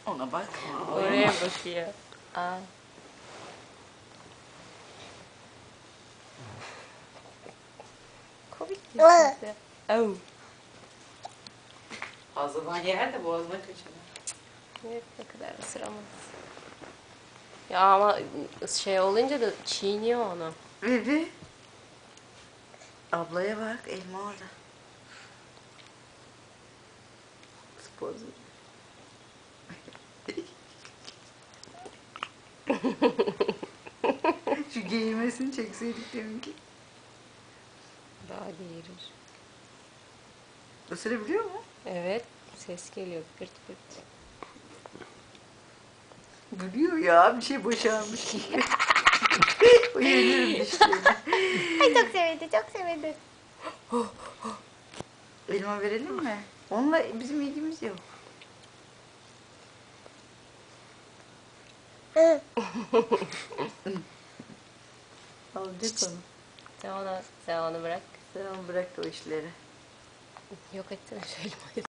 Ona bakma. Oraya bakıyor. Aa. Komik bir ses ya. Oh. Fazladan yer de boğazına kaçar. Evet, ne kadar ısıramaz. Ya ama şey olunca da çiğniyor onu. Bebe. Ablaya bak, elma orada. Spozu. Şu geğirmesini çekseydik deminki. Daha geğirir. Isırabiliyor mu? Evet, ses geliyor gırt gırt. Gülüyor ya, bir şey boşalmış gibi. Uyanırım dişlerine. Ay çok sevindi, çok sevindi. Elma verelim mi? Onunla bizim ilgimiz yok. Alacak onu. Sen onu bırak. Sen onu bırak o işleri. Yok etsene şu elmayı.